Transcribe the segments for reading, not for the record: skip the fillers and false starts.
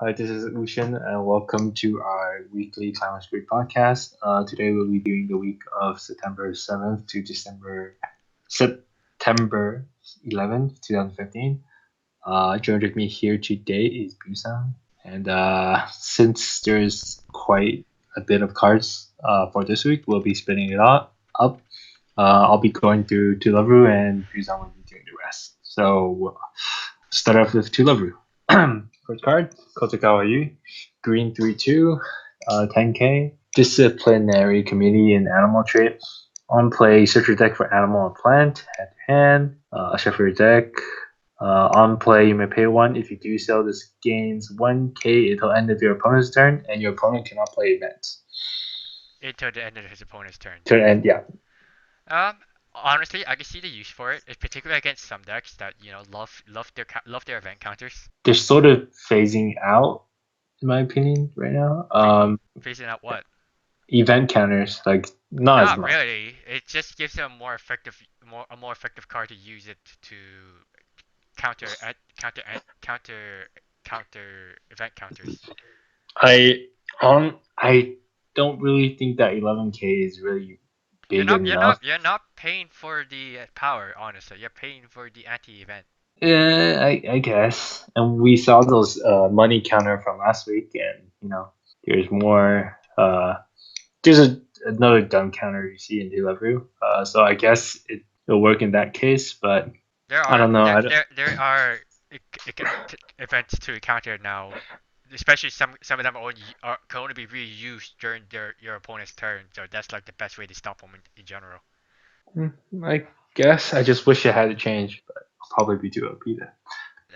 Hi, this is Ushin, and welcome to our weekly Climax Group podcast. Today we'll be doing the week of September 7th to September 11th, 2015. Joining me here today is Busan, and since there's quite a bit of cards for this week, we'll be splitting it up. I'll be going through Tularu, and Busan will be doing the rest. So we'll start off with Tularu. First card, Kotokawa Yu, green 3/2, 10k. Disciplinary Community and Animal Trait. On play, search your deck for animal and plant, head to hand. Shuffle your deck. On play, you may pay 1. If you do so, this gains 1k until end of your opponent's turn, and your opponent cannot play events. Until the end of his opponent's turn. Turn end, yeah. Honestly, I can see the use for it, particularly against some decks that love their event counters. They're sort of phasing out, in my opinion, right now. Phasing out what? Event counters, like not as Not much. really. It just gives them a more effective card to use it to counter at counter event counters. I don't really think that 11k is really You're big not you're enough. not you're not paying for the power. Honestly, you're paying for the anti-event. Yeah, I guess. And we saw those money counter from last week, and there's more. There's another dumb counter you see in Deliveroo. So I guess it'll work in that case, but There I are don't know. there I don't, there there are events to counter now, especially some of them can only be reused during your opponent's turn. So that's like the best way to stop them in general. I guess I just wish it had to change, but I'll probably be too OP that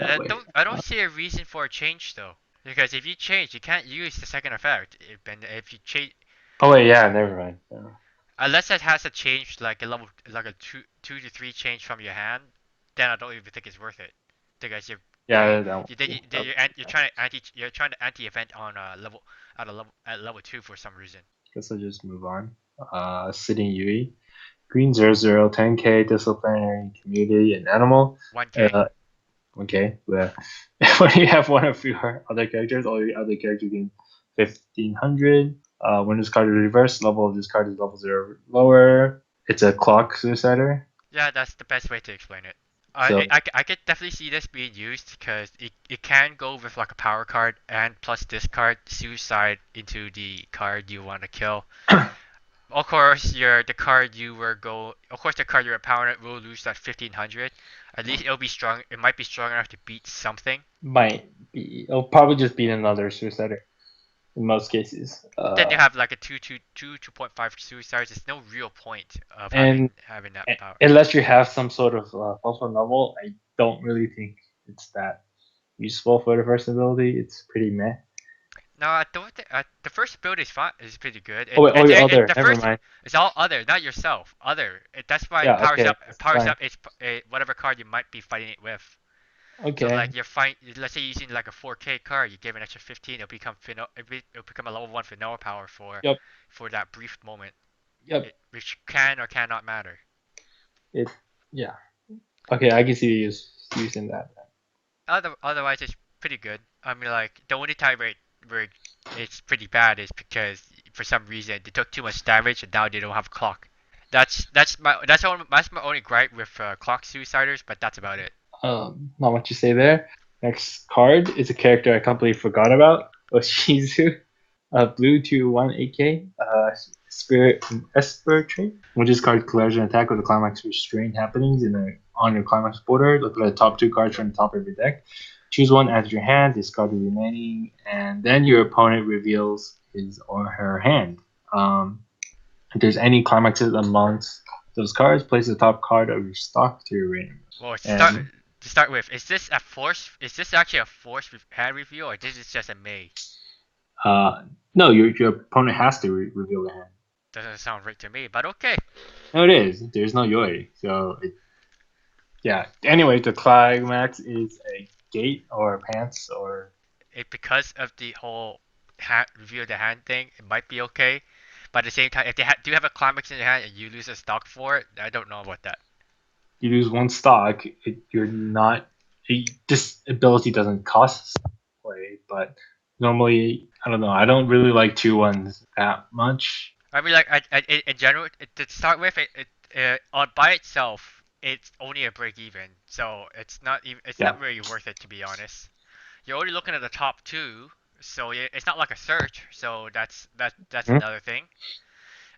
way. I don't see a reason for a change though, because if you change, you can't use the second effect. If you change, Oh wait, yeah, never mind. Yeah. unless it has a change like a level like a two to three change from your hand, then I don't even think it's worth it. Because Yeah, that, you're trying to anti event on a level at level 2 for some reason. guess I'll just move on. Sitting UE. Green 00, 10k, disciplinary, community, and animal. 1k. Uh, okay, well, when you have one of your other characters, all your other characters gain 1500. When this card is reversed, level of this card is level 0 lower. It's a clock suicider. Yeah, that's the best way to explain it. So, I could definitely see this being used because it can go with like a power card and plus discard suicide into the card you want to kill. Of course, the card you were go. Of course, the card your opponent will lose that 1500. At least it'll be strong. It might be strong enough to beat something. might be. It'll probably just be another suicider in most cases. Then you have like a 2.5 suicides. There's no real point of And having that power. unless you have some sort of pulse level, I don't really think it's that useful for the first ability. It's pretty meh. No, I don't think the first build is fine. Is pretty good. Oh wait, oh, your other. The Never first mind. it's all other, not yourself. Other. That's why it Yeah, powers okay, up. It that's powers fine. up whatever card you might be fighting it with. So Okay. like you're fight. Let's say you're using like a 4K card, you give an extra 15. It'll become a level 1 Finoa power Yep. for that brief moment, Yep. which can or cannot matter. It. Yeah. Okay, I can see you using that. Otherwise, it's pretty good. I mean, like the only time where it's pretty bad is because for some reason they took too much damage and now they don't have clock. That's my only gripe with clock suiciders, but that's about it. Not much to say there. Next card is a character I completely forgot about. Oshizu. Blue to 1 8k. Spirit and Esper trait. When this card declares an attack with a climax restraint happenings on your climax border, look at the top 2 cards from the top of your deck. Choose one, add to your hand, discard the remaining, and then your opponent reveals his or her hand. If there's any climaxes amongst those cards, place the top card of your stock to your random. Well, And to start with, is this a force? Is this actually a force hand reveal, or this is just a May? uh, no, your opponent has to reveal the hand. Doesn't sound right to me, but okay. No, it is. There's no Yoi. So, yeah. Anyway, the climax is a gate or pants or. Because of the whole reveal the hand thing, it might be okay. But at the same time, if they do have a climax in your hand and you lose a stock for it, I don't know about that. You lose 1 stock, you're not. This ability doesn't cost. anyway. But normally, I don't know. I don't really like 2-1s that much. I mean, like in general, to start with, on by itself, it's only a break even, so it's Yeah. not really worth it to be honest. You're only looking at the top two, so it's not like a search, so that's Mhm. another thing.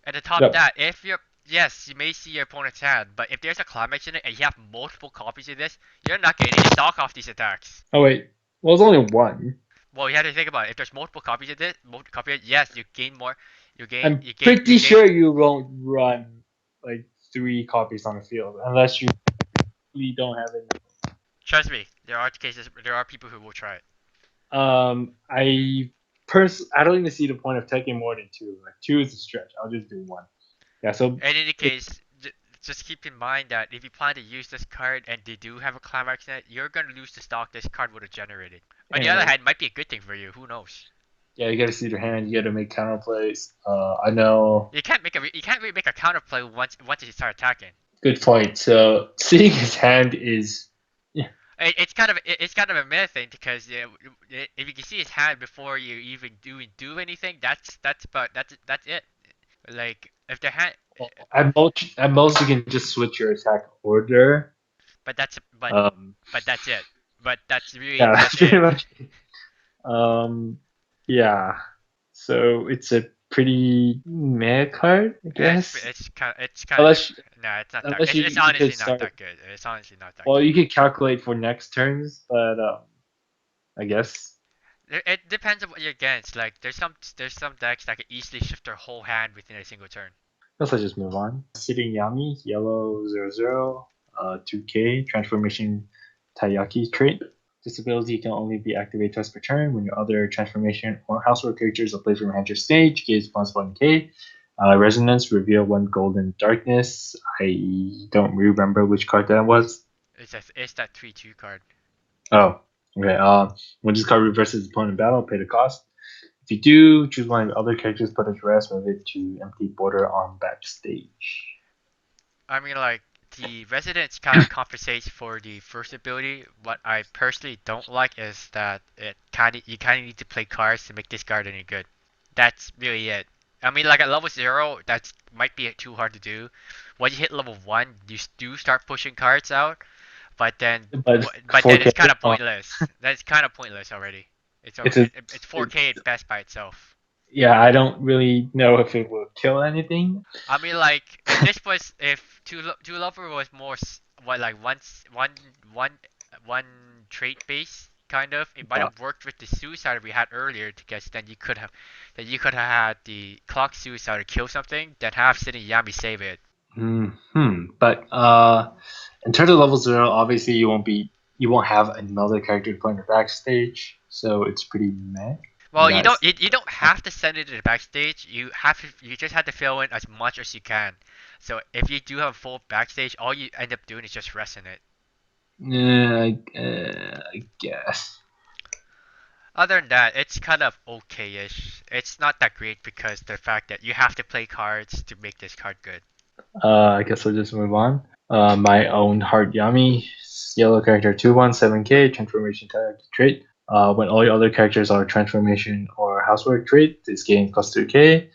And to top Yep. that, if you're yes, you may see your opponent's hand, but if there's a climax in it and you have multiple copies of this, you're not getting any stock off these attacks. Oh wait. Well, it's only one. Well, you have to think about it. If there's multiple copies of this, multiple copies, yes, you gain more. I'm pretty sure you won't run like 3 copies on the field unless you really don't have it. Trust me, there are people who will try it. I I don't even see the point of taking more than 2. Like 2 is a stretch. I'll just do 1. Yeah. So In any it, case, just keep in mind that if you plan to use this card and they do have a climax in it, you're gonna lose the stock this card would have generated. On the and other like hand, it might be a good thing for you. Who knows? yeah, you got to see their hand. You got to make counterplays. I know. You can't really make a counterplay once you start attacking. Good point. So seeing his hand is yeah. It's kind of a meta thing because if you can see his hand before you even do anything, that's it. Like if the hand, Well, at most you can just switch your attack order. but that's but Um, but that's it. But that's really yeah, that's that's pretty it. much. Um, yeah. So it's a pretty meh card, I guess. It's kind of Unless no, it's not that. unless It's you could honestly not start. that good. It's honestly not that Well, good. you could calculate for next turns, but I guess. It depends on what you're against. Like there's some decks that can easily shift their whole hand within a single turn. Let's just move on. Sitting Yami, yellow 00, 2K, transformation Taiyaki trait. This ability can only be activated twice per turn. When your other transformation or household characters are played from hand your stage, gives plus 1K. Resonance, reveal 1 golden darkness. I don't remember which card that was. It's that 3/2 card. Oh, okay. When this card reverses opponent battle, pay the cost. If you do, choose one of your other characters, put it to rest, move it to empty border on backstage. I mean, like the residence kind of compensates for the first ability. What I personally don't like is that you kind of need to play cards to make this card any good. That's really it. I mean, like at level 0, that might be too hard to do. When you hit level 1, you do start pushing cards out, but then But but then 4K. it's kind of pointless. That's kind of pointless already. It's a, It's it, 4K at best by itself. yeah. I don't really know if it will kill anything. I mean, like if two lover was more what like one trait base kind of, it might Yeah. have worked with the suicide we had earlier because then you could have had the clock suicide to kill something, then have sitting Yami save it. But in terms of level 0, obviously you won't have another character to play in the backstage, so it's pretty meh. Well, That's you don't have to send it to the backstage. You just have to fill in as much as you can. So if you do have a full backstage, all you end up doing is just resting it. I guess. Other than that, it's kind of okay-ish. It's not that great because the fact that you have to play cards to make this card good. I guess I'll just move on. My own Heart Yami, yellow character 217K, transformation type trait. When all your other characters are transformation or housework trait, this gain plus 2K.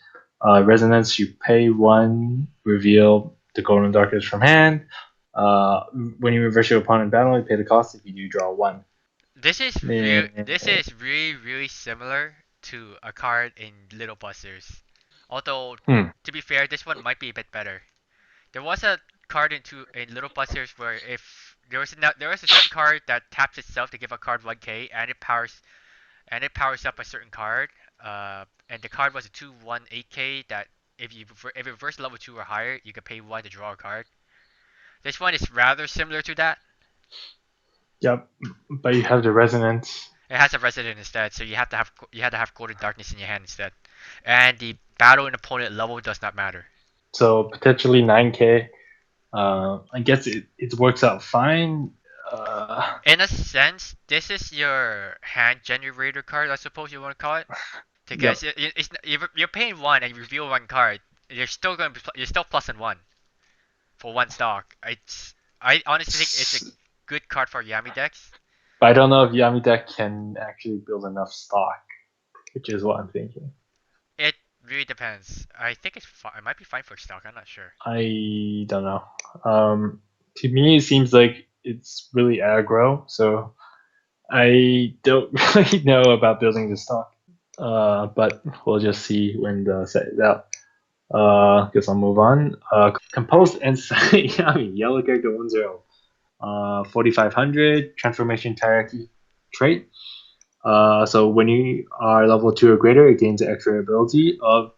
Resonance, you pay 1, reveal the golden darkness from hand. When you reverse your opponent battle, you pay the cost if you do draw 1. This is really similar to a card in Little Busters. Although Hmm. to be fair, this one might be a bit better. There was a card in Little Busters where if there was a certain card that taps itself to give a card 1K and it powers up a certain card. And the card was a 2/1/8K that if you reverse level 2 or higher, you can pay 1 to draw a card. This one is rather similar to that. Yep. But you have the resonance. It has a resident instead, so you have to have Golden Darkness in your hand instead. And the battle and opponent level does not matter. So potentially 9K. I guess it works out fine. In a sense, this is your hand generator card, I suppose you want to call it. Because Yep. you're paying 1 and you reveal 1 card. You're still plus and 1 for 1 stock. I honestly think it's a good card for Yami decks. But I don't know if Yami deck can actually build enough stock, which is what I'm thinking. It really depends. I think it might be fine for stock. I'm not sure. I don't know. Um, to me, it seems like it's really aggro, so I don't really know about building the stock. But we'll just see when the set is out. Guess I'll move on. Composed and Yami, yellow character 1-0. 4500 transformation hierarchy trait. So when you are level 2 or greater, it gains the extra ability of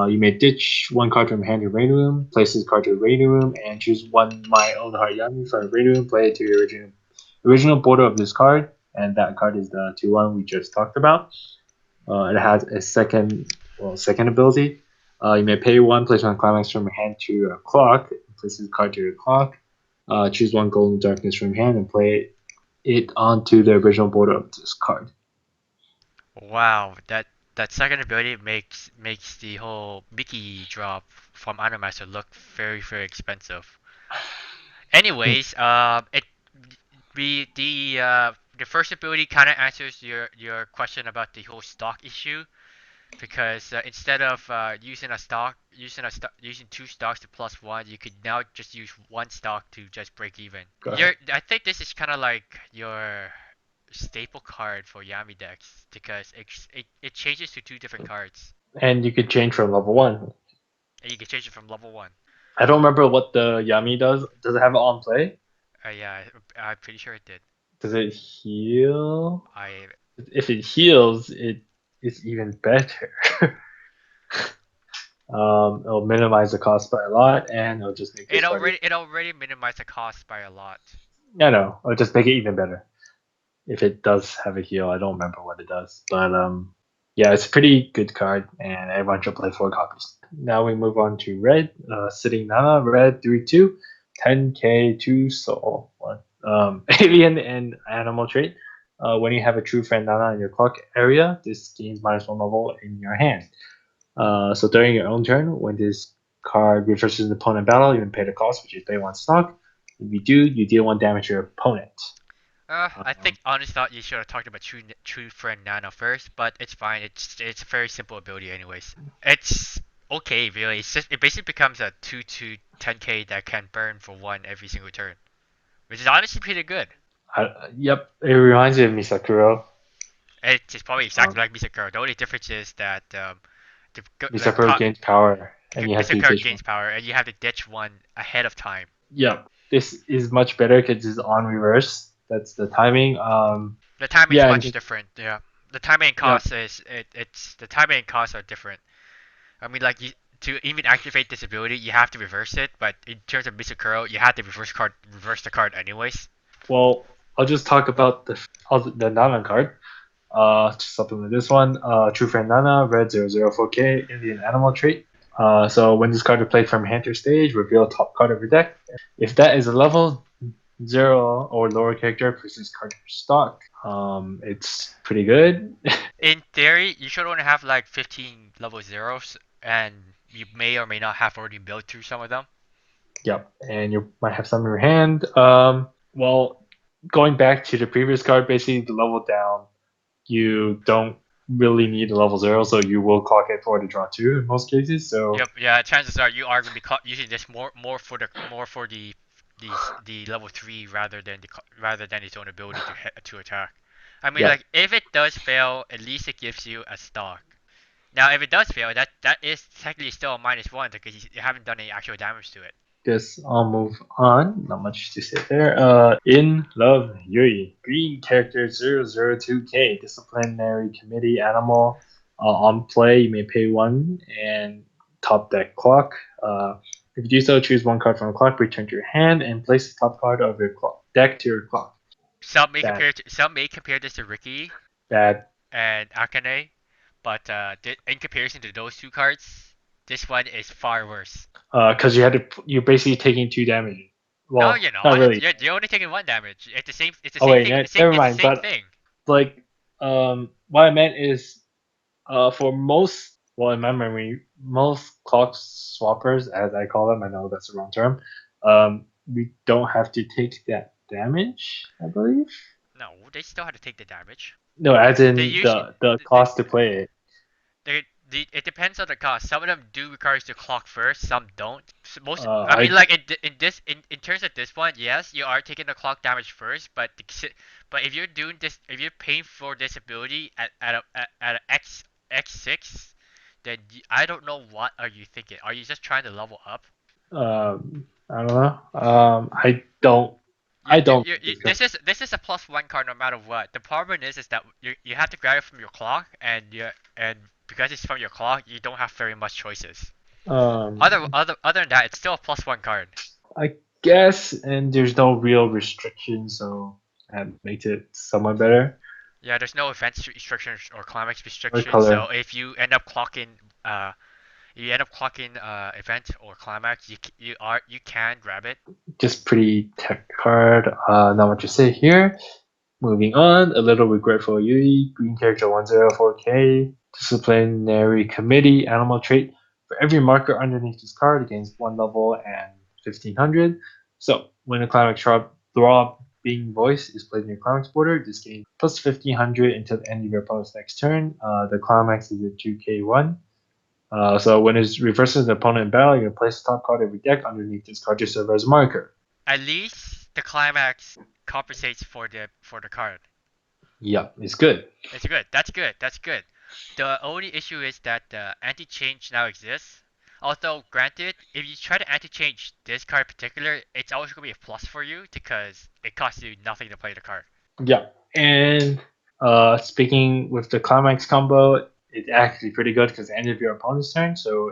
you may ditch one card from hand to rain room, place this card to rain room, and choose one My Own Heart Yami from rain room. Play it to your original border of this card, and that card is the 2-1 we just talked about. It has a second ability. You may pay one, place one Climax from your hand to your clock, place this card to your clock. Choose one Golden Darkness from your hand and play it onto the original border of this card. Wow, that second ability makes the whole Mickey drop from Animaster look very expensive. Anyways, it the first ability kind of answers your question about the whole stock issue because instead of using two stocks to plus one, you could now just use one stock to just break even. Go ahead. I think this is kind of like your staple card for Yami decks because it changes to two different cards And you could change from level 1. and you can change it from level one. I don't remember what the Yami does. Does it have it on play? Yeah, I'm pretty sure it did. Does it heal? I If it heals, it is even better. It'll minimize the cost by a lot, and it'll just make this card. it already minimized the cost by a lot. Yeah, no, it'll just make it even better. If it does have a heal, I don't remember what it does, but yeah, it's a pretty good card, and everyone should play 4 copies. Now we move on to red. Sitting Nana, red 3/2, 10k 2 soul. One. Alien and animal trait. When you have a true friend Nana in your clock area, this gains -1 level in your hand. So during your own turn, when this card reverses an opponent battle, you can pay the cost, which is pay 1 stock. If you do, you deal 1 damage to your opponent. I Um, think honestly thought you should have talked about true friend Nano first, but it's fine. It's a very simple ability anyways. It's okay really. It basically becomes a 2 10k that can burn for one every single turn, which is honestly pretty good. yep, it reminds me of Misakuro. It's probably Um, exactly like Misakura. The only difference is that the Misakuro gains power, and you have to Misakura ditch one. gains power and you have to ditch one ahead of time. Yep, this is much better because it's on reverse. That's the timing. The timing is Yeah, much different. Yeah, the timing and yep. cost it's the timing and cost are different. I mean, like to even activate this ability, you have to reverse it. But in terms of Misakuro, you have to reverse the card anyways. Well, I'll just talk about the Nana card. To supplement this one, True Friend Nana, red 004k, Indian animal trait. So when this card is played from hand to stage, reveal top card of your deck. If that is a level 0 or lower character, place this card in your stock. It's pretty good. In theory, you should only have like 15 level zeros, and you may or may not have already built through some of them. Yep, and you might have some in your hand. Well, going back to the previous card, basically the level down, you don't really need a level 0, so you will clock it for the draw 2 in most cases. So Yep. Yeah. Chances are you are gonna be using this more for the level three rather than its own ability to attack. I mean, yep, like if it does fail, at least it gives you a stock. Now, if it does fail, that is technically still a -1 because you haven't done any actual damage to it. guess I'll move on. Not much to say there. In Love Yuri, green character 002k, disciplinary committee animal. On play, you may pay 1 and top deck clock. If you do so, choose one card from a clock, return to your hand, and place the top card of your clock deck to your clock. Bad, Some may compare this to Ricky bad. and Akane, but in comparison to those two cards, this one is far worse. Because you're basically taking 2 damage. No, Well, you're not not. really. You're only taking one damage. It's the Oh same wait, thing. never It's the mind. same But thing. like, what I meant is, for most, well, in my memory, most clock swappers, as I call them, I know that's the wrong term. We don't have to take that damage, I believe. No, they still have to take the damage. No, as They in usually the they, cost to play it. it depends on the cost. Some of them do require you to clock first, some don't. Most, I mean, I like in terms of this one, yes, you are taking the clock damage first, but if you're doing this, if you're paying for this ability at a X6, then I don't know what are you thinking. Are you just trying to level up? I don't know. I don't think it's good. This is a +1 card no matter what. The problem is that you have to grab it from your clock, and because it's from your clock, you don't have very much choices. Um, Other than that, it's still a +1 card. I guess, and there's no real restriction, so that makes it somewhat better. Yeah, there's no event restrictions or climax Or restrictions. So color, if uh you end up clocking event or climax, you can grab it. just pretty tech card. Not much to say here. Moving on, a little regretful Yui, green character 104K, disciplinary committee, animal trait. For every marker underneath this card, it gains 1 level and 1500. So, when a climax drop being voiced is played in your climax border, this gains plus 1500 until the end of your opponent's next turn. The climax is a 2k1. So, when it reverses the opponent in battle, you can place the top card of your deck underneath this card to serve as a marker. At least the climax compensates for the card. Yep, it's good. It's good. That's good. That's good. The only issue is that the anti-change now exists. Although, granted, if you try to anti-change this card in particular, it's always going to be a plus for you because it costs you nothing to play the card. Yeah, and speaking with the climax combo, it's actually pretty good because it ended your opponent's turn, so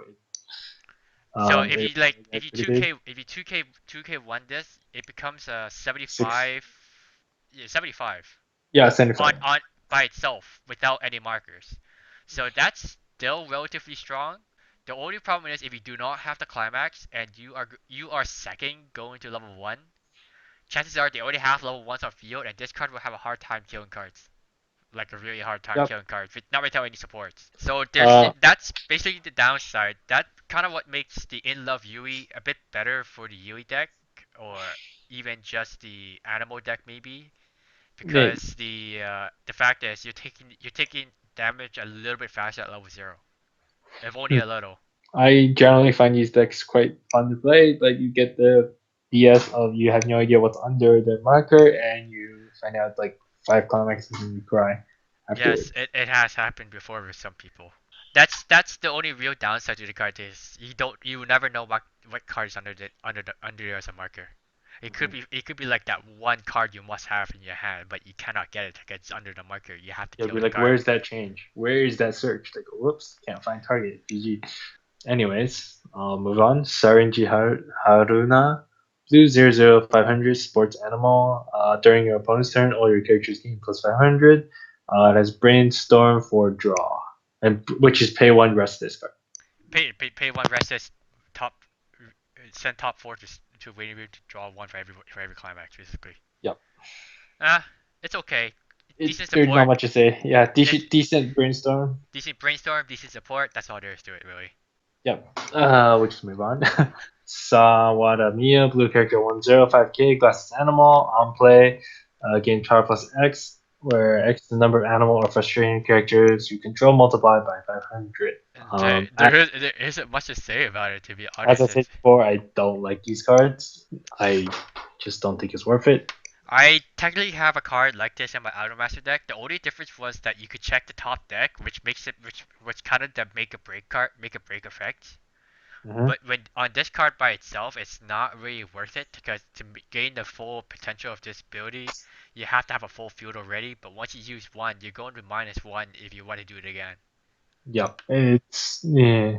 So if it you like, that's pretty big. if you 2K won this, it becomes a Six, 75, yeah, 75 yeah, 75. on by itself without any markers. So that's still relatively strong. The only problem is if you do not have the climax and you are second going to level 1, chances are they already have level 1s on field, and this card will have a hard time killing cards. Like a really hard time Yep. killing cards, not without any supports. So Uh, that's basically the downside. That kind of what makes the In Love Yui a bit better for the Yui deck, or even just the Animal deck maybe, maybe. because the fact is you're taking damage a little bit faster at level 0, if only Hmm. a little. I generally find these decks quite fun to play. Like you get the BS of you have no idea what's under the marker, and you find out like 5 climaxes and you cry Yes, afterwards. it has happened before with some people. That's the only real downside to the card is you never know what card is under there as a marker. Mhm. It could be like that one card you must have in your hand, but you cannot get it because it's under the marker. You have to You'll kill be the like, card. "Where's that change? Where is that search?" Like, whoops, can't find target. GG. Anyways, I'll move on. Sarinji Haruna, blue 00500 sports animal. During your opponent's turn, all your characters gain plus 500. It has brainstorm for draw, and which is pay one rest this card. Pay one restless top send top four to waiting room to draw one for every climax basically. Yep. Ah, it's okay. Decent There's not support. much to say. Yeah, It's decent brainstorm. decent brainstorm, decent support. That's all there is to it really. Yep. We'll just move on. Sawada Mia, blue character 105K, glasses animal, on play, gain power plus X, where X is the number of animal or frustrating characters you control multiplied by 500. There isn't much to say about it to be As I honest. said before, I don't like these cards. I just don't think it's worth it. I technically have a card like this in my Automaster deck. The only difference was that you could check the top deck, which makes it which kind of the make a break effect. Hmm. But when on this card by itself, it's not really worth it because to gain the full potential of this ability, you have to have a full field already. But once you use one, you're going to -1 if you want to do it again. Yep. It's, yeah.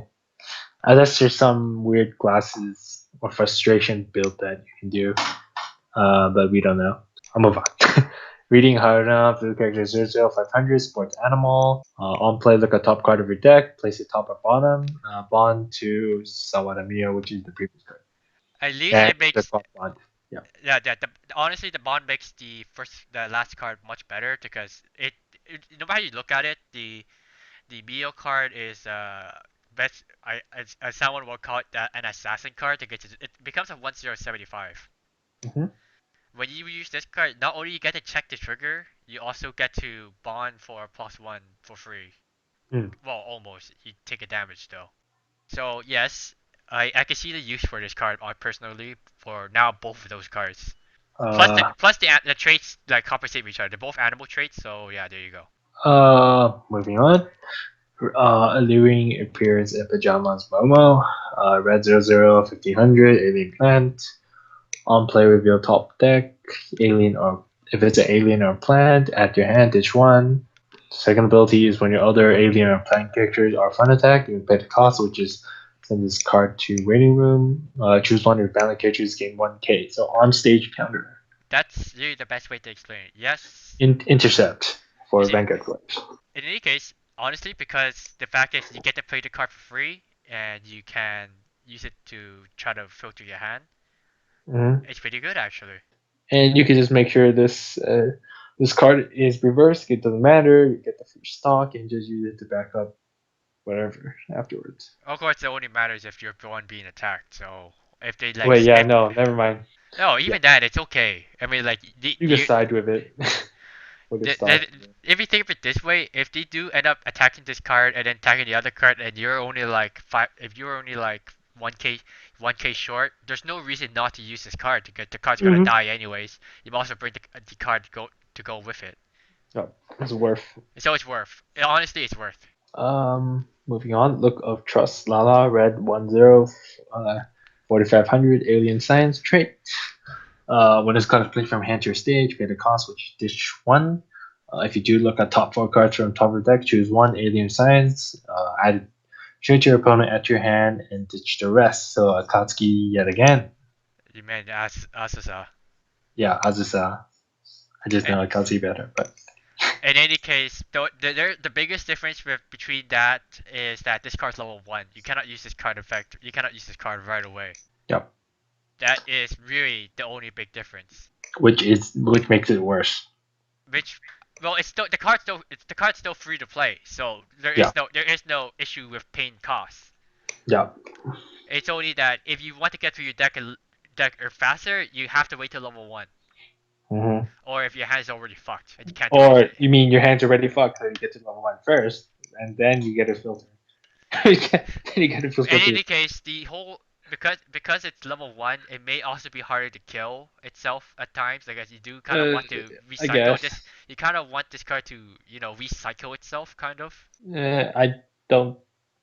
Unless there's some weird glasses or frustration build that you can do. But we don't know. I'll move on. Reading Haruna, blue character 00500, sports animal. On play, look at top card of your deck, place it top or bottom. Bond to Sawadamiya, which is the previous card. At least And it the makes top bond. Yeah. honestly the bond makes the last card much better because no matter how you look at it, the Mio card is best as someone will call it an assassin card because it becomes a 1075. Hmm. When you use this card, not only you get to check the trigger, you also get to bond for +1 for free. Mm. Well, almost. You take a damage though. So yes, I can see the use for this card personally for now both of those cards. Uh, Plus the traits like compensate each other. They're both animal traits, so yeah, there you go. Moving on. Alluring appearance in pajamas Momo. Red 00 1500 alien plant. On play reveal top deck. Alien or if it's an alien or plant, add your hand, ditch one. Second ability is when your other alien or plant characters are front attack, you pay the cost, which is send this card to waiting room. Choose one of your balance characters, gain 1k. So on stage counter. That's really the best way to explain it. Yes. Intercept You for see, Vanguard players. in any case, honestly, because the fact is you get to play the card for free and you can use it to try to filter your hand, Mhm. it's pretty good actually. And you can just make sure this card is reversed. It doesn't matter. You get the free stock and just use it to back up whatever afterwards. Of course, it only matters if you're the one being attacked. So if they like, Wait, yeah, if no, never mind. no, Yeah, even that, it's okay. I mean, like, you can side with it with the the, stock. the, if you think of it this way, if they do end up attacking this card and then attacking the other card, and you're only like if you're only like 1k short, there's no reason not to use this card because the card's gonna Mm-hmm. die anyways. You also bring the card to go with it, Oh, it's worth. so it's worth. Honestly, it's worth. Moving on. Look of Trust. Lala Red 10 4500 Alien Science trait. When this card is played from hand to your stage, pay the cost, which ditch one. If you do look at top four cards from top of the deck, choose one Alien Science, add trade your opponent at your hand, and ditch the rest. So Akatsuki yet again. You meant Asusa. Yeah, Azusa. I just know Akatsuki better, but In any case, the biggest difference between that is that this card's level 1. You cannot use this card effect. You cannot use this card right away. yep. That is really the only big difference. Which makes it worse. Which, well, the card's still free to play. So Yeah, there is no issue with paying costs. yeah. It's only that if you want to get through your deck or faster, you have to wait till level 1. Hmm. Or if your hand is already fucked and you can't do Or anything. you mean your hands are already fucked, so you get to level one first, and then you get a filter. Then you get a filter In too. any case, the whole because it's level 1, it may also be harder to kill itself at times. Like as you do kind of Uh, want to I recycle guess. this, you kind of want this card to recycle itself, kind of. I don't.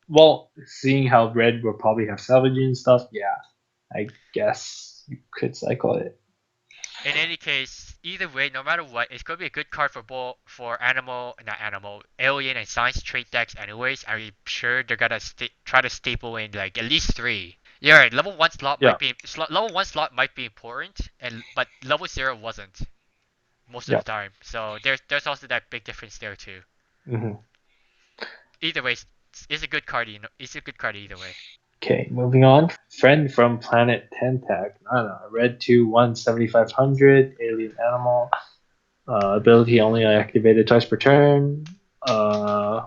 Well, seeing how red will probably have salvaging and stuff, yeah, I guess you could cycle it. In any case, either way, no matter what, it's gonna be a good card for both for not animal, alien and science trait decks. Anyways, I'm sure they're gonna try to staple in like at least three. Yeah, right, Yeah, level one slot might be important, and but level 0 wasn't most of yeah. the time. So there's also that big difference there too. Hmm. Either way, it's a good card. It's a good card either way. Okay, moving on. Friend from Planet Tentac. I don't know. Red 2 1 7500 alien animal. Ability only activated twice per turn.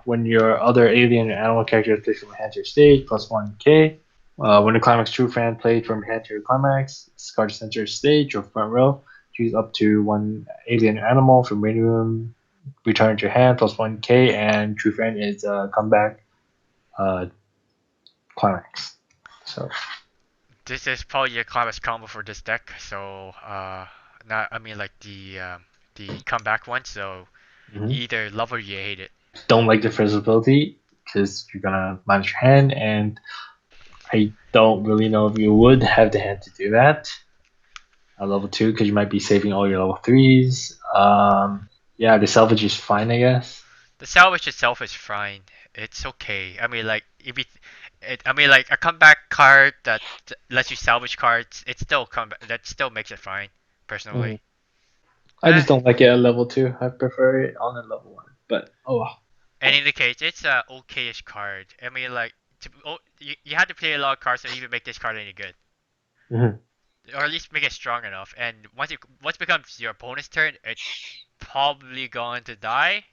When your other alien or animal character is placed from hand to your stage, plus 1k. When the Climax True Fan played from hand to your Climax, discard center stage or front row. Choose up to one alien or animal from waiting room. Return to your hand, plus 1k. And True Fan is comeback uh, Climax. So, This is probably a Climax combo for this deck. So not I mean like the comeback one. So mhm. either love or you hate it. Don't like the visibility because you're gonna manage your hand, and I don't really know if you would have the hand to do that at level two because you might be saving all your level threes. Yeah, the salvage is fine, I guess. The salvage itself is fine. It's okay. I mean like if I mean like a comeback card that lets you salvage cards. It's still comeback. That still makes it fine, Mhm. personally. I Eh, just don't like it at level two. I prefer it on a level one. But oh well. and in the case, it's a okayish card. I mean like you had to play a lot of cards to even make this card any good. Hmm. Or at least make it strong enough. And once it becomes your opponent's turn, it's probably going to die.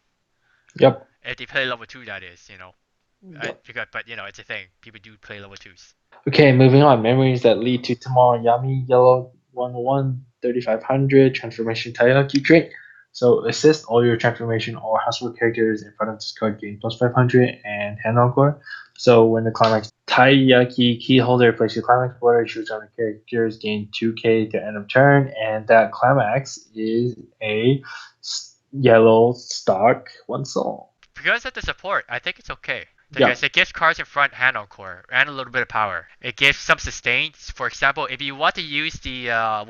Yep. If they play level 2, that is, Yep. but it's a thing. People do play level 2s. Okay, moving on. Memories that lead to tomorrow. Yami Yellow 101 3500 transformation Taiyaki trait. So assist all your transformation or household characters in front of this card gain plus 500 and hand encore. So when the climax Taiyaki key holder places your climax border, choose on the characters, gain 2k to end of turn, and that climax is a yellow stock, one soul. Because of the support, I think it's okay. Yeah. Because it gives cards in front hand encore and a little bit of power. It gives some sustain. For example, if you want to use the 1-0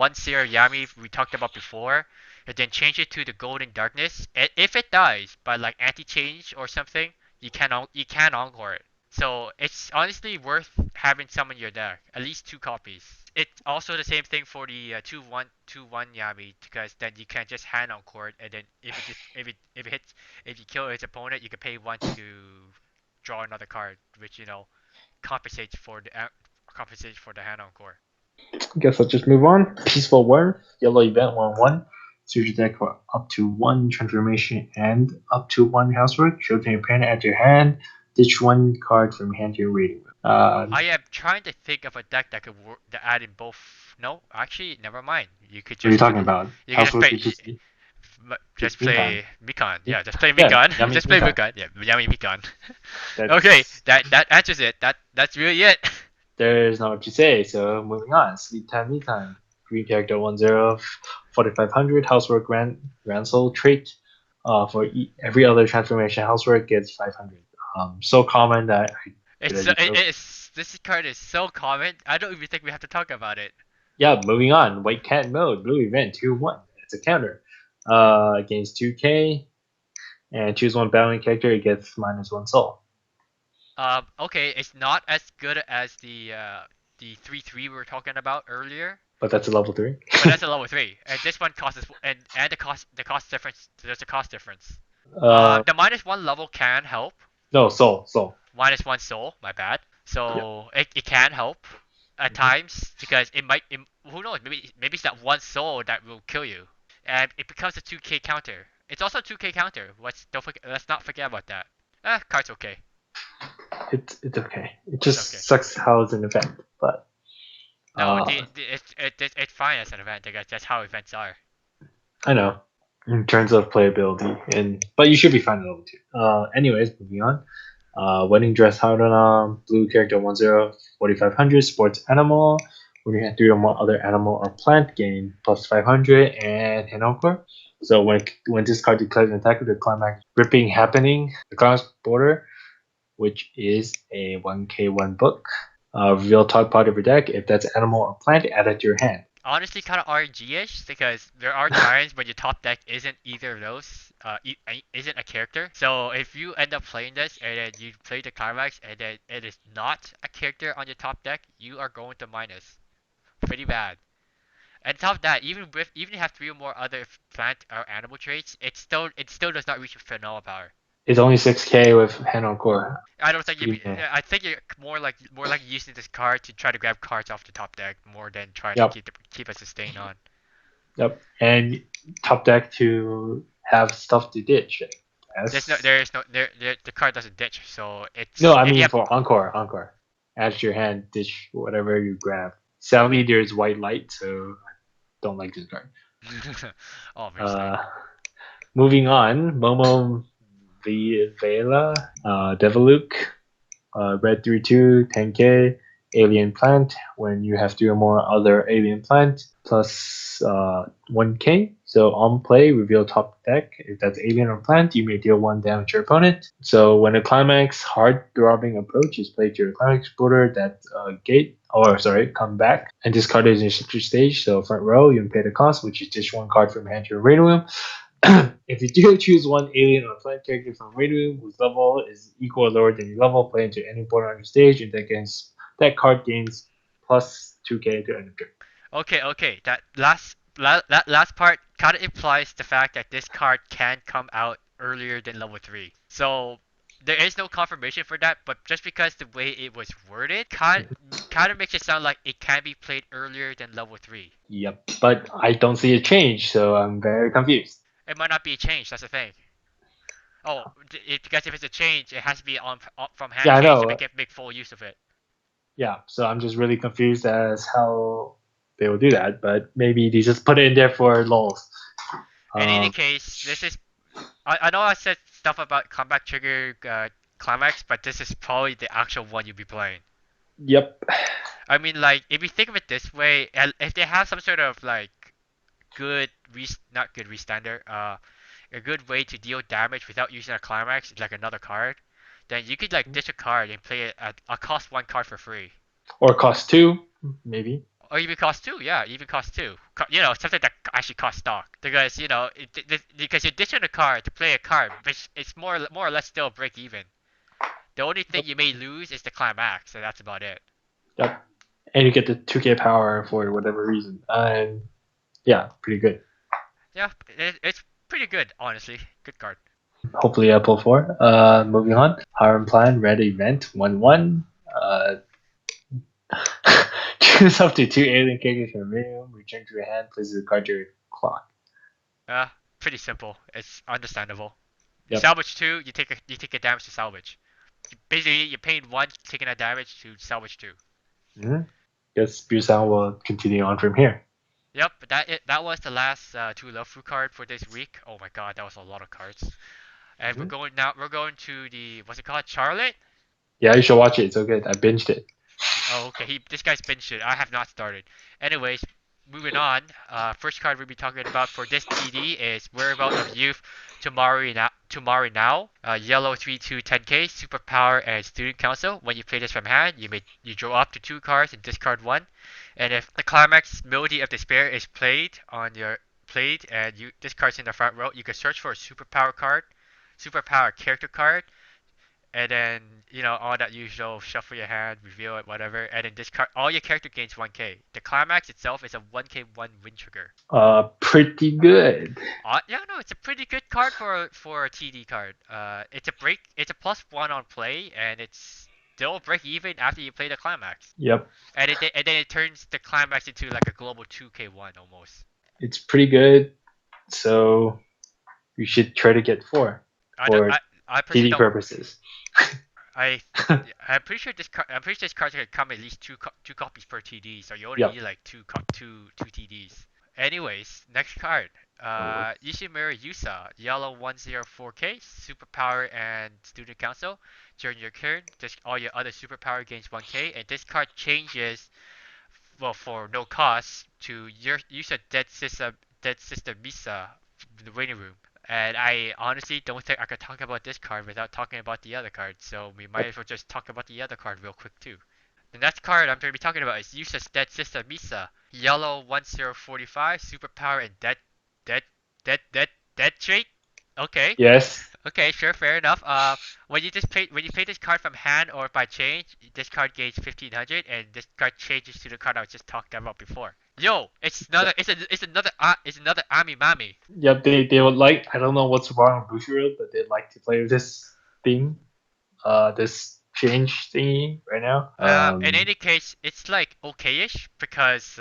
Yami we talked about before, and then change it to the Golden Darkness, if it dies by like anti-change or something, you can encore it. So it's honestly worth having some in your deck, at least 2 copies. It's also the same thing for the 2-1 Yami because then you can just hand encore it, and then if you kill its opponent, you can pay 1 to draw another card, which compensates for the hand encore. Guess I'll just move on. Peaceful Worm, yellow event 1/1. Search your deck for up to one transformation and up to one housework. Show to your opponent at your hand. Ditch one card from hand to your rating. I am trying to think of a deck that could work to add in both. No, actually, never mind. You could What are you just talking about? you could just Housework play is just just Mikan. play Mikan. Yeah, Yeah, just play yeah, Mikan. Yami just play Mikan. Mikan. Yeah, Yami Mikan. Okay, That's that answers it. That's really it. there's not what to say. So moving on. Sleep time, me time. Green character 1/0, 4500 housework grand soul trait. For every other transformation, housework gets 500. So common that I could It's have so, just chosen. it's this card is so common. I don't even think we have to talk about it. Yeah, moving on. White cat mode, blue event 2/1. It's a counter. Against 2k, and choose one battling character, it gets -1 soul. Okay, it's not as good as the 3-3 we were talking about earlier, But that's a level 3. but that's a level 3. And this one costs and the cost difference. There's a cost difference. uh, The -1 level can help. no, soul. -1 soul, my bad. Yeah. So it can help at Mhm. times because who knows, maybe it's that 1 soul that will kill you. And it becomes a 2k counter. It's also a 2k counter. Let's not forget about that. Card's okay. It's okay. It It's okay. just sucks how it's an event, but No, uh, it's fine as an event. I guess that's how events are. I know in terms of playability, and but you should be fine at level 2. Anyways, moving on. Wedding dress Haruna, blue character 1/0, 4500 sports animal. When you have three or more other animal or plant, gain plus 500 and an encore. So when this card declares an attack with the climax ripping happening, the climax border, which is a 1k1 book, reveal top part of your deck. If that's animal or plant, add it to your hand. Honestly, kind of RNG-ish because there are times when your top deck isn't either of those, isn't a character. So if you end up playing this and then you play the climax and then it is not a character on your top deck, you are going to minus. Pretty bad. And top of that, even if you have 3 or more other plant or animal traits, it still does not reach Fanoa power. It's only 6k with hand encore. I don't It's think you. pretty meh. I think you're more like using this card to try to grab cards off the top deck more than trying to Yep, keep a sustain on. yep. And top deck to have stuff to ditch. There's no Yes. there is no the card doesn't ditch, so No, it's I if you mean have. for encore. Add to your hand, ditch whatever you grab. Sadly, there's white light, so I don't like this card. Obviously. Uh, moving on, Momo Velia, Deviluke, red 3/2, 10k, alien plant. When you have three or more other alien plant, plus 1k. So on play, reveal top deck. If that's alien or plant, you may deal 1 damage to your opponent. So when a climax hard throbbing approach is played to your climax border, that gate, or sorry, come back. And this card is in your stage, so front row, you can pay the cost, which is just one card from hand to your raid room. If you do choose one alien or plant character from Raid Room whose level is equal or lower than your level, play into any border on your stage, and that card gains plus 2k to end of turn. Okay. That last part kind of implies the fact that this card can come out earlier than level 3. So there is no confirmation for that, but just because the way it was worded kind of makes it sound like it can be played earlier than level 3. Yep, but I don't see a change, so I'm very confused. It might not be a change, that's the thing. Oh, because if it's a change, it has to be on from hand Yeah, I change to know. make full use of it. Yeah, so I'm just really confused as how. they will do that, but maybe they just put it in there for lulz. In any Um, case, this is. I know I said stuff about comeback trigger climax, but this is probably the actual one you'll be playing. yep. I mean, like if you think of it this way, if they have some sort of like not good restander, a good way to deal damage without using a climax, like another card, then you could like ditch a card and play it at a cost one card for free. Or cost two, maybe. Or even cost two, yeah, even cost two. You know, something that actually costs stock. Because you know, because you're ditching a card to play a card, which it's more or less still break even. The only thing Yep. you may lose is the climax, and that's about it. Yep. And you get the 2K power for whatever reason. And yeah, pretty good. Yeah, it's pretty good, honestly. Good card. Hopefully I pull 4. Moving on. Harem Plan, Red Event, 1-1. Choose up to 2 alien characters from minimum, return to your hand, place the card to your clock. Uh, Pretty simple. It's understandable. You Yep. salvage two, you take a damage to salvage. Basically, you're paying one, taking a damage to salvage two. Mm-hmm. Guess Busan will continue on from here. Yep, that was the last two love fruit card for this week. Oh my god, that was a lot of cards. And Mm-hmm. we're going to the what's it called? Charlotte? Yeah, you should watch it. It's so good. I binged it. Oh, okay. This guy's been shit. I have not started. Anyways, moving on. First card we'll be talking about for this TD is Whereabout of Youth Tomorrow Now. Yellow 3/2 10K, Superpower, and Student Council. When you play this from hand, you draw up to 2 cards and discard 1. And if the Climax Melody of Despair is played and this card's in the front row, you can search for a Superpower card, Superpower character card, and then all that usual shuffle your hand, reveal it, whatever, and then discard. All your character gains 1k. The climax itself is a 1k win trigger. Pretty good. Yeah, no, it's a pretty good card for a TD card. It's a +1 on play, and it's still break even after you play the climax. Yep. And then it turns the climax into like a global 2k one almost. It's pretty good. So you should try to get 4 I don't. for I personally TD don't. purposes. I I'm pretty sure this card can come at least two copies per TD, so you only Yep. need like two TDs. Anyways, next card. Oh, Ishimura Yusa, yellow 104K, superpower and student council. During your turn, just all your other superpower gains 1k, and this card changes, well, for no cost to your Yusa Dead Sister Misa from the waiting room. And I honestly don't think I could talk about this card without talking about the other card, so we might yep. as well just talk about the other card real quick too. The next card I'm going to be talking about is Yusa's Dead Sister Misa. Yellow 1045, superpower and dead, dead trait? Okay. Yes. Okay, sure, fair enough. When you play this card from hand or by change, this card gains 1500, and this card changes to the card I was just talking about before. Yo, it's another Ami Mami. Yep. They would like. I don't know what's wrong with Bushiroad, but they'd like to play with this thing. This change thingy right now. In any case, it's like okayish because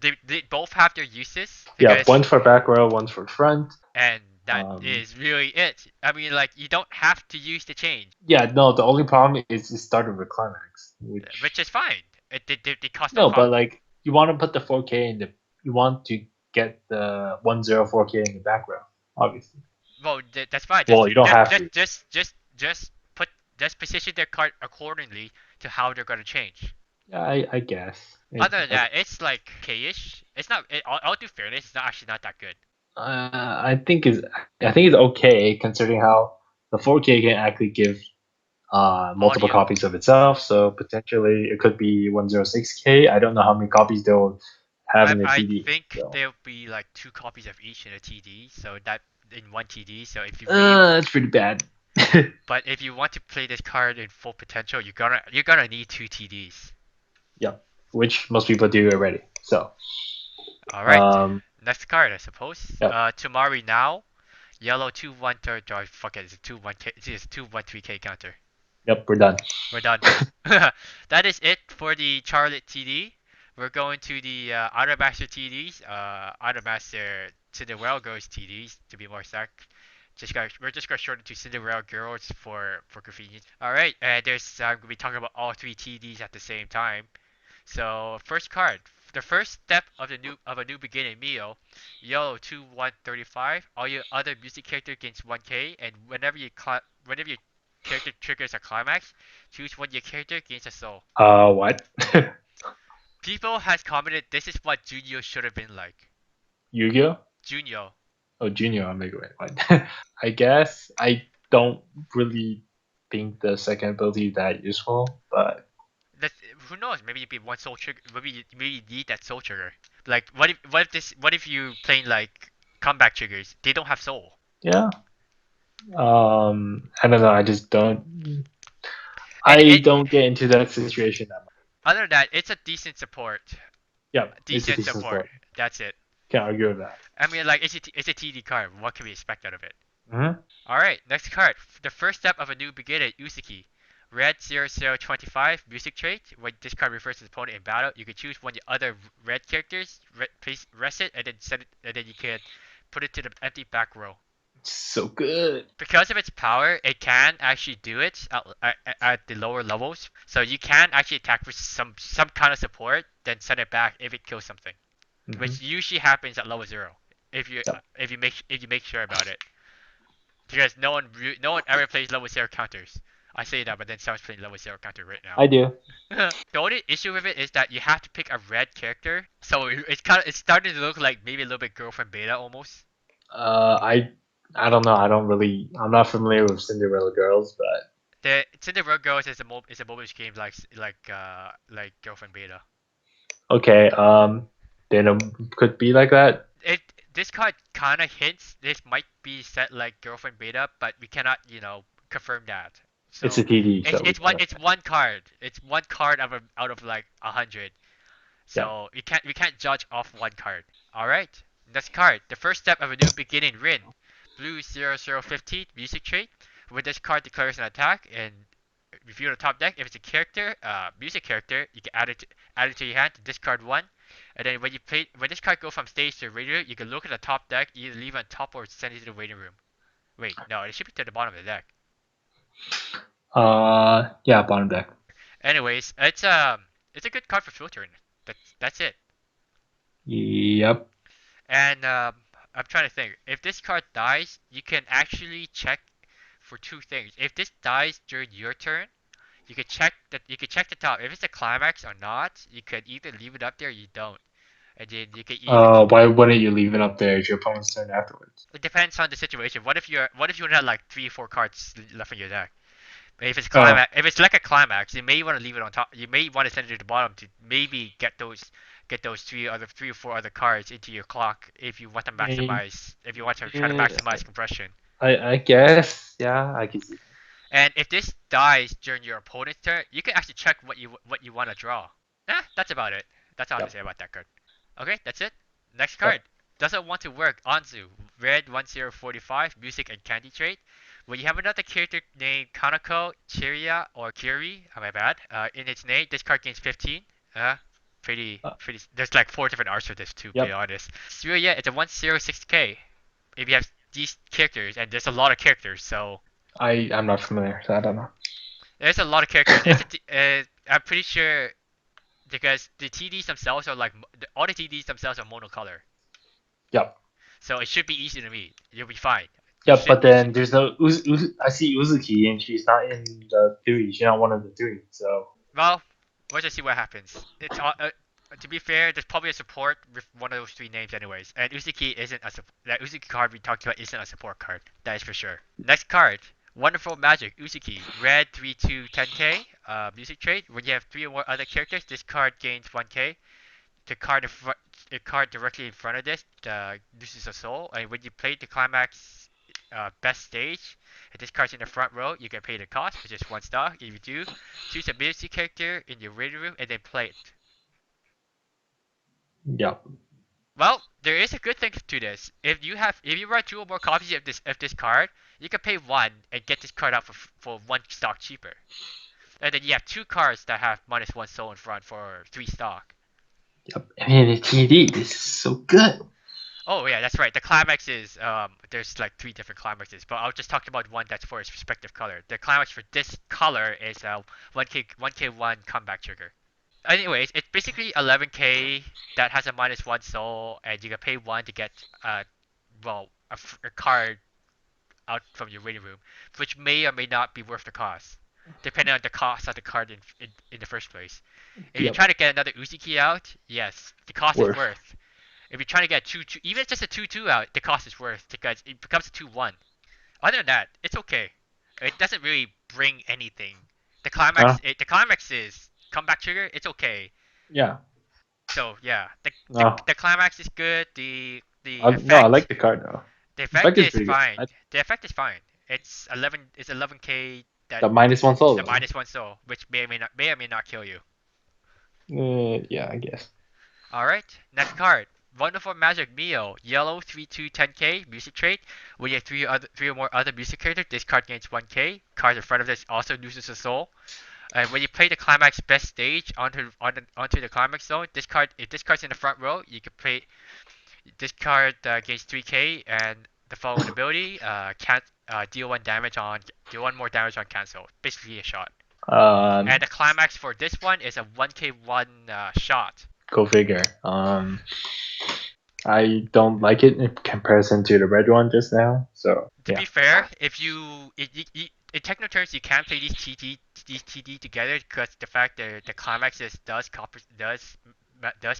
they both have their uses Yeah. because One's for back row. One's for front. and that Um. is really it. I mean, like you don't have to use the change, Yeah. No. The only problem is it started with climax, which which is fine. They cost no no, cost. but like you want to put the 4K in the. You want to get the 104K in the back row, obviously. Well, that's fine. Well, you don't have to. Just put just position their card accordingly to how they're gonna change. Yeah, I guess. Other than that, it's like K-ish. It's not. All due fairness, it's not actually not that good. I think it's okay considering how the 4K can actually give multiple Audio. copies of itself. So potentially it could be 106K. I don't know how many copies they'll have in the I TD. think So there'll be like 2 copies of each in a TD. So that in one TD. So if you really, that's pretty bad. but if you want to play this card in full potential, you're gonna need 2 TDs. Yep, which most people do already. So All right. um, Next card, I suppose. yep, Tomorrow Now. Yellow 2/1 third. Oh, fuck it. It's a 2/1k. It's a 2/1 3k counter. yep, we're done. We're done. That is it for the Charlotte TD. We're going to the Automaster TDs. Automaster Cinderella Girls TDs, to be more exact. We're just gonna shorten to Cinderella Girls for convenience. All right, and there's I'm gonna be talking about all 3 TDs at the same time. So first card the first step of a new beginning meal, yellow 2-1-35. All your other music character gains 1k, and whenever your character triggers a climax, choose one your character gains a soul. What? People has commented this is what Junio should have been like. Yu-Gi-Oh? Junio. Oh, Junior Omega Red. What? I guess I don't really think the second ability that useful, but That's, who knows? Maybe it'd be one soul trigger. Maybe you need that soul trigger. Like what if you playing like comeback triggers? They don't have soul. yeah. I don't know. I just don't. And I it don't get into that situation that much. other than that, it's a decent support. Yeah, it's a Decent decent support. sport. That's it. Can't argue with that. I mean, like it's a TD card. What can we expect out of it? Hmm. All right, next card. The first step of a new beginning, Usuki. Red 0025 music trait. When this card refers to the opponent in battle, you can choose one of the other red characters, place rest it, and then set it, and then you can put it to the empty back row. So good. Because of its power, it can actually do it at the lower levels. So you can actually attack with some kind of support, then send it back if it kills something, Hmm. which usually happens at level 0 Yep. if you make sure about it. Because no one ever plays level 0 counters. I say that, but then someone's playing level 0 counter right now. I do. The only issue with it is that you have to pick a red character, so it's starting to look like maybe a little bit girlfriend beta almost. Uh, I I don't know. I don't really. I'm not familiar with Cinderella Girls, but The Cinderella Girls is a mobile game like girlfriend beta. okay. Then it could be like that. It This card kind of hints this might be set like girlfriend beta, but we cannot confirm that. It's a So TD, it's so we it's one can. it's one card. It's one card out of like 100. Yeah. So we can't judge off one card. All right. Next card. The first step of a new beginning. Rin. Blue 0015 music trait. When this card declares an attack and review the top deck, if it's a character, music character, you can add it to your hand to discard one. And then when this card goes from stage to radio, you can look at the top deck, either leave it on top or send it to the waiting room. Wait, no, it should be to the bottom of the deck. Yeah, bottom deck. Anyways, it's a good card for filtering. That's it. Yep. And I'm trying to think. If this card dies, you can actually check for two things. If this dies during your turn, you can check the top. If it's a climax or not, you could either leave it up there or you don't. And then you can either Why wouldn't you leave it up there? It's your opponent's turn afterwards. it depends on the situation. What if you only have like 3 or 4 cards left in your deck? If it's Oh, climax, if it's like a climax, you may want to leave it on top. You may want to send it to the bottom to maybe get those 3 or 4 other cards into your clock if you want to I maximize if you want to try to yeah, maximize compression. I guess yeah, I can see. And if this dies during your opponent's turn, you can actually check what you want to draw. That's about it. That's all I have to Yep. say about that card. Okay, that's it. Next Yep. card. Doesn't want to work. Anzu. Red 1045, music and candy trait. When you have another character named Kanako, Chiria, or Kiri, my bad, in its name, this card gains 15. Uh, Pretty. There's like 4 different arts for this, to be yep. honest. So yeah, it's a 106k. If you have these characters, and there's a lot of characters, so I'm not familiar, so I don't know. there's a lot of characters. I'm pretty sure because the TDs themselves are like all the TDs themselves are monocolor, Yep. so it should be easy to meet. You'll be fine. Yep. But You should. then there's no I see Uzuki and she's not in the three. She's not one of the three. So Well, we'll just see what happens. To be fair, there's probably a support with one of those 3 names anyways. And Uzuki isn't that Uzuki card we talked about isn't a support card. That is for sure. Next card. Wonderful Magic, Uzuki. Red 3210k, music trait. When you have 3 or more other characters, this card gains 1k. The card directly in front of this loses a soul. And when you play the climax best stage, if this card's in the front row, you can pay the cost, which is 1 star. If you do, choose a music character in your ready room and then play it. yep. Well, there is a good thing to this. If you run 2 or more copies of this card, you can pay 1 and get this card out for 1 stock cheaper. And then you have 2 cards that have -1 soul in front for 3 stock. Yep. I mean, it's TD. This is so good. Oh yeah, that's right. The climax is there's like 3 different climaxes, but I'll just talk about one that's for its respective color. The climax for this color is 1k 1 comeback trigger. anyways, it's basically 11k that has a -1 soul, and you can pay one to get well a card out from your waiting room, which may or may not be worth the cost, depending on the cost of the card in the first place. If you Yep. try to get another Uzi key out, yes, the cost is Worth. worth. If you're trying to get two, even just a 2/2 out, the cost is worth because it becomes a 2/1. Other than that, it's okay. It doesn't really bring anything. Huh? The climax is comeback trigger. It's okay. Yeah. So yeah, No. the climax is good. No, I like the the effect effect is is pretty good. fine. The effect is fine. It's 11k that The -1 soul the though. -1 soul, which may or may not kill you. Yeah, I guess. All right, next card. Wonderful Magic Mio, yellow 3/2 10k music trait. When you have three or more other music characters, this card gains 1k. Cards in front of this also loses a soul. And when you play the climax best stage onto the climax zone, this card if this card's in the front row, you can play this card gains 3k, and the following ability can't deal one more damage on cancel. Basically a shot. Um, And the climax for this one is a 1k1 shot. Go figure. I don't like it in comparison to the red one just now. So To yeah. be fair, if in techno terms you can play these TD together because the fact that the climaxes does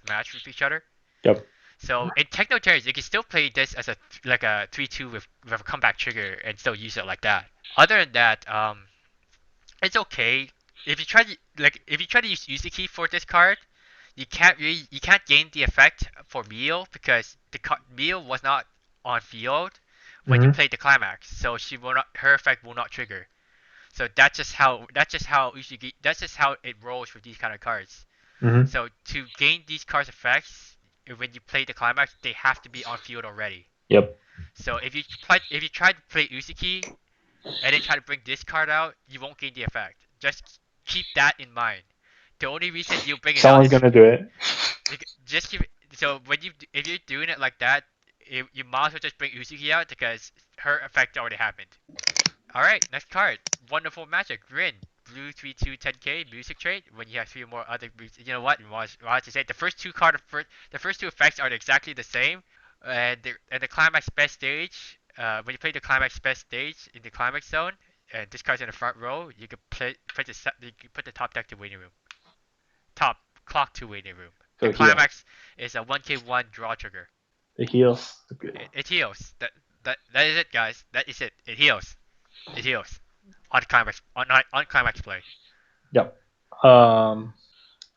match with each other. Yep. So in techno terms, you can still play this as a 3/2 with a comeback trigger and still use it like that. Other than that, it's okay. If you try to use Uziki for this card, you can't gain the effect for Mio because Mio was not on field when you Mm-hmm. played the climax, so her effect will not trigger. So that's just how it rolls for these kind of cards. Mm-hmm. So to gain these cards effects, when you play the climax, they have to be on field already. Yep. So if you try to play Uziki and then try to bring this card out, you won't gain the effect. Just keep that in mind. The only reason you bring it out Someone's is gonna do it. just keep. So if you're doing it like that, you might as well just bring Uzuki out because her effect already happened. All right, next card. Wonderful Magic. Rin. Blue 3/2 10k music trait. When you have three more other, you know what? I to say the first two effects are exactly the same. And the climax best stage. When you play the climax best stage in the climax zone, and this card's in the front row, you can you can put the top deck to waiting room. Top clock to waiting room. The So heal. climax is a 1k1 draw trigger. It heals. Good. It heals. That is it, guys. That is it. It heals. It heals. On climax play. Yep. I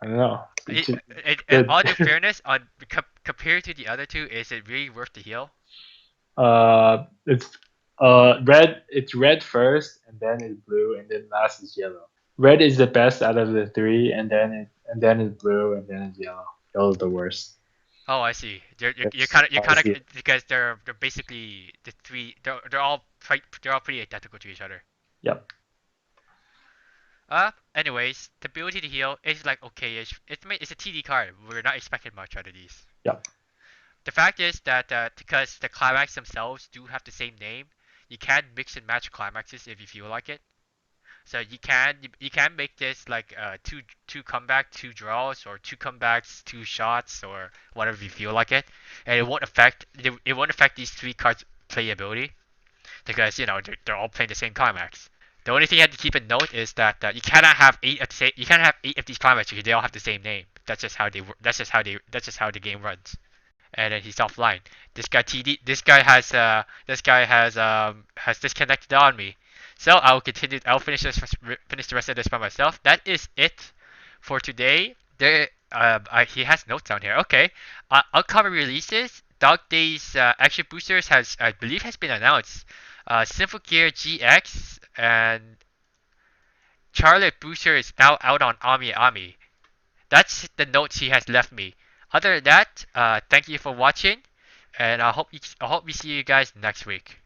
don't know. Good. All due fairness, compared to the other two, is it really worth the heal? It's red. It's red first, and then it's blue, and then last is yellow. Red is the best out of the three, and then it's blue, and then it's yellow. Yellow's the worst. Oh, I see. That's You're how I kind see of it. because they're basically the three. They're all pretty identical to each other. Yep. Anyways, the ability to heal is like okay-ish. It's a TD card. We're not expecting much out of these. Yep. The fact is that because the climax themselves do have the same name, you can mix and match climaxes if you feel like it. So you can make this like two comeback, two draws, or two comebacks, two shots, or whatever you feel like it, and it won't affect these three cards' playability because they're all playing the same climax. The only thing you have to keep in note is that you cannot have eight of these climaxes because they all have the same name. That's just how they wo- that's just how the game runs. And then he's offline. This guy has disconnected on me. So I'll continue. I'll finish the rest of this by myself. That is it for today. He has notes down here. Okay, upcoming releases. Dog Days Action Boosters I believe has been announced. Sinful Gear GX and Charlotte Booster is now out on Ami Ami. That's the notes he has left me. Other than that, thank you for watching, and I hope we see you guys next week.